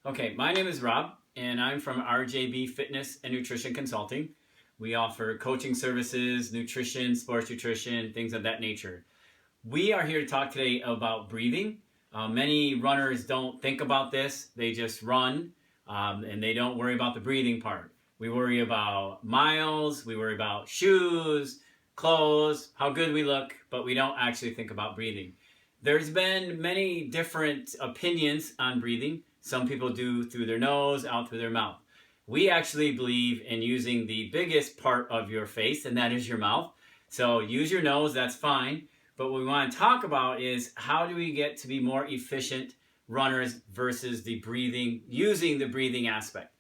Okay, my name is Rob, and I'm from RJB Fitness and Nutrition Consulting. We offer coaching services, nutrition, sports nutrition, things of that nature. We are here to talk today about breathing. Many runners don't think about this, they just run and they don't worry about the breathing part. We worry about miles, we worry about shoes, clothes, how good we look, but we don't actually think about breathing. There's been many different opinions on breathing. Some people do through their nose, out through their mouth. We actually believe in using the biggest part of your face, and that is your mouth. So use your nose, that's fine. But what we want to talk about is how do we get to be more efficient runners versus the breathing, using the breathing aspect.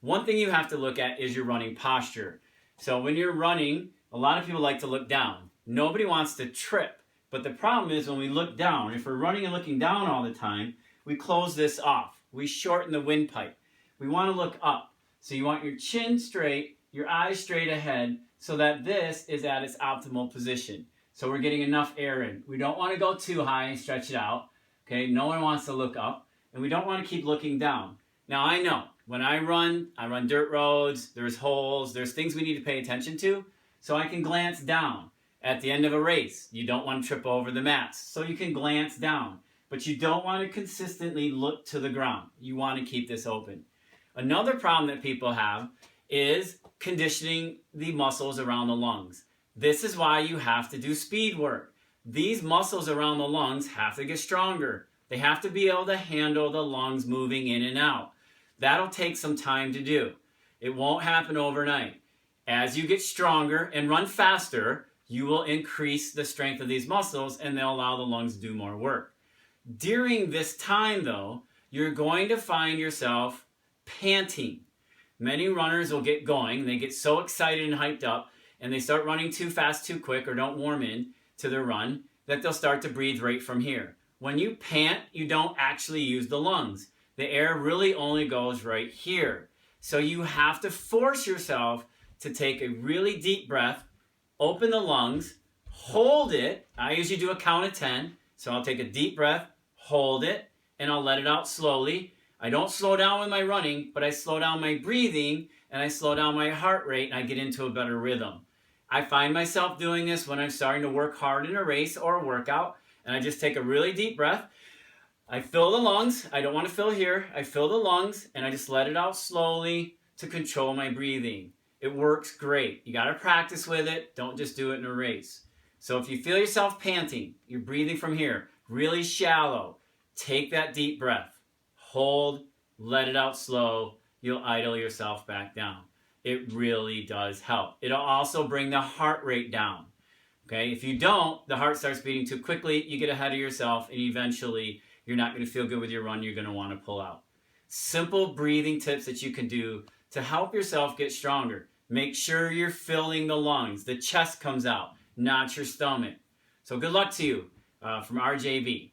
One thing you have to look at is your running posture. So when you're running, a lot of people like to look down. Nobody wants to trip. But the problem is when we look down, if we're running and looking down all the time, we close this off. We shorten the windpipe. We want to look up. So you want your chin straight, your eyes straight ahead, so that this is at its optimal position. So we're getting enough air in. We don't want to go too high and stretch it out. Okay, no one wants to look up. And we don't want to keep looking down. Now I know, when I run dirt roads, there's holes, there's things we need to pay attention to. So I can glance down. At the end of a race, you don't want to trip over the mats. So you can glance down. But you don't want to consistently look to the ground. You want to keep this open. Another problem that people have is conditioning the muscles around the lungs. This is why you have to do speed work. These muscles around the lungs have to get stronger. They have to be able to handle the lungs moving in and out. That'll take some time to do. It won't happen overnight. As you get stronger and run faster, you will increase the strength of these muscles and they'll allow the lungs to do more work. During this time, though, you're going to find yourself panting. Many runners will get going. They get so excited and hyped up, and they start running too fast, too quick, or don't warm in to their run, that they'll start to breathe right from here. When you pant, you don't actually use the lungs. The air really only goes right here. So you have to force yourself to take a really deep breath, open the lungs, hold it. I usually do a count of 10. So I'll take a deep breath, hold it, and I'll let it out slowly. I don't slow down with my running, but I slow down my breathing and I slow down my heart rate and I get into a better rhythm. I find myself doing this when I'm starting to work hard in a race or a workout, and I just take a really deep breath. I fill the lungs. I don't want to fill here. I fill the lungs and I just let it out slowly to control my breathing. It works great. You got to practice with it. Don't just do it in a race. So if you feel yourself panting, you're breathing from here, really shallow, take that deep breath, hold, let it out slow, you'll idle yourself back down. It really does help. It'll also bring the heart rate down. Okay, if you don't, the heart starts beating too quickly, you get ahead of yourself, and eventually you're not going to feel good with your run, you're going to want to pull out. Simple breathing tips that you can do to help yourself get stronger. Make sure you're filling the lungs, the chest comes out, not your stomach. So good luck to you from RJB.